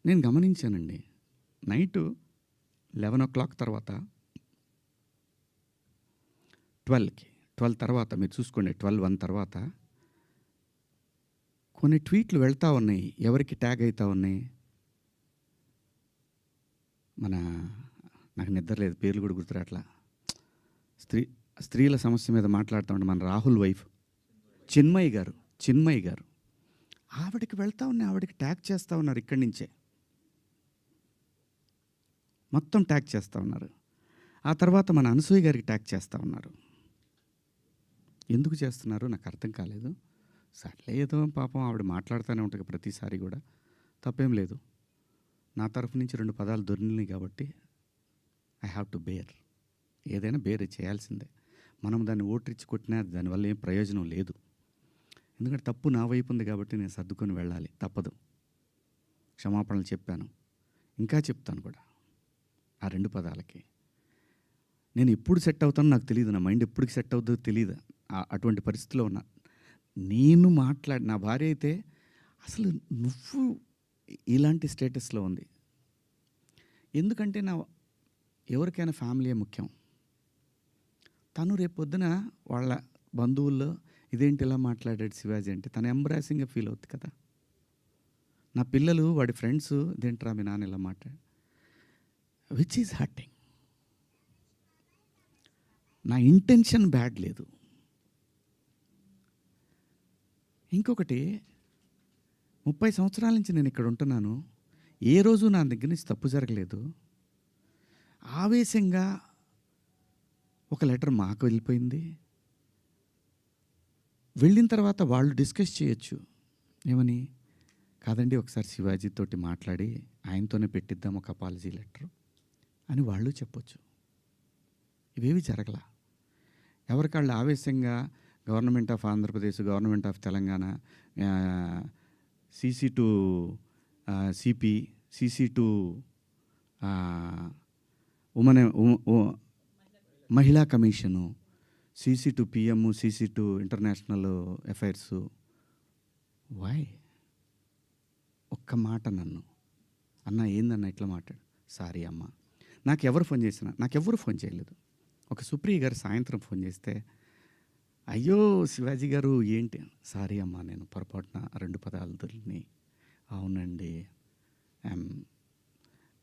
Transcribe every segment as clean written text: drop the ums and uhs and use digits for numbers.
నేను గమనించానండి. నైటు 11:00 తర్వాత 12 తర్వాత మీరు చూసుకోండి. 12:01 తర్వాత కొన్ని ట్వీట్లు వెళ్తా ఉన్నాయి. ఎవరికి ట్యాగ్ అయితా ఉన్నాయి? నాకు నిద్ర లేదు, పేర్లు కూడా గుర్తురాట్లా. స్త్రీల సమస్య మీద మాట్లాడుతూ ఉంటే మన రాహుల్ వైఫ్ చిన్మయి గారు ఆవిడకి వెళ్తా ఉన్నాయి. ఆవిడకి ట్యాగ్ చేస్తూ ఉన్నారు. ఇక్కడి నుంచే మొత్తం ట్యాగ్ చేస్తూ ఉన్నారు. ఆ తర్వాత మన అనసూయ గారికి ట్యాగ్ చేస్తూ ఉన్నారు. ఎందుకు చేస్తున్నారు నాకు అర్థం కాలేదు. సర్లే, ఏదో పాపం ఆవిడ మాట్లాడుతూనే ఉంటుంది ప్రతిసారి కూడా, తప్పేం లేదు. నా తరఫు నుంచి 2 పదాలు దొరికినాయి కాబట్టి ఐ హ్యావ్ టు బేర్. ఏదైనా బేర్ చేయాల్సిందే. మనం దాన్ని ఓట్రిచ్చి కొట్టినా దానివల్ల ఏం ప్రయోజనం లేదు. ఎందుకంటే తప్పు నా వైపు ఉంది కాబట్టి నేను సర్దుకొని వెళ్ళాలి, తప్పదు. క్షమాపణలు చెప్పాను, ఇంకా చెప్తాను కూడా. ఆ 2 పదాలకి నేను ఎప్పుడు సెట్ అవుతానో నాకు తెలియదు. నా మైండ్ ఎప్పటికి సెట్ అవుతుందో తెలియదు. అటువంటి పరిస్థితిలో ఉన్నా. నేను నా భార్య అయితే అసలు నువ్వు ఇలాంటి స్టేటస్లో ఉంది. ఎందుకంటే ఎవరికైనా ఫ్యామిలీ ముఖ్యం. తను రేపొద్దున వాళ్ళ బంధువుల్లో ఇదేంటి ఇలా మాట్లాడాడు శివాజీ అంటే తను ఎంబ్రాసింగ్గా ఫీల్ అవుతుంది కదా. నా పిల్లలు వాడి ఫ్రెండ్స్ ఇదేంట్రా మీ నాన్న ఇలా మాట్లాడు, విచ్ ఈజ్ హర్టింగ్. నా ఇంటెన్షన్ బ్యాడ్ లేదు. ఇంకొకటి, 30 సంవత్సరాల నుంచి నేను ఇక్కడ ఉంటున్నాను. ఏ రోజు నా దగ్గర నుంచి తప్పు జరగలేదు. ఆవేశంగా ఒక లెటర్ మాకు వెళ్ళిపోయింది. వెళ్ళిన తర్వాత వాళ్ళు డిస్కస్ చేయొచ్చు. ఏమని? కాదండి, ఒకసారి శివాజీతోటి మాట్లాడి ఆయనతోనే పెట్టిద్దాం ఒక అపాలజీ లెటర్ అని వాళ్ళు చెప్పొచ్చు. ఇవేవి జరగలా. ఎవరికాళ్ళు ఆవేశంగా government of Andhra Pradesh, government of Telangana, CC to CP, CC to మహిళా commission, CC to PM, CC to international affairs. Why? ఒక్క మాట నన్ను అన్న ఏందన్న ఇట్లా మాట్లాడు. సారీ అమ్మ. నాకెవరు ఫోన్ చేయలేదు. ఒక సుప్రియ గారు సాయంత్రం ఫోన్ చేస్తే, అయ్యో శివాజీ గారు ఏంటి, సారీ అమ్మా నేను పొరపాటున 2 పదాలు దొరికినాయి. అవునండి, ఐఎమ్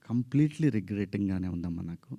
కంప్లీట్లీ రిగ్రెటింగ్గానే ఉందమ్మా నాకు.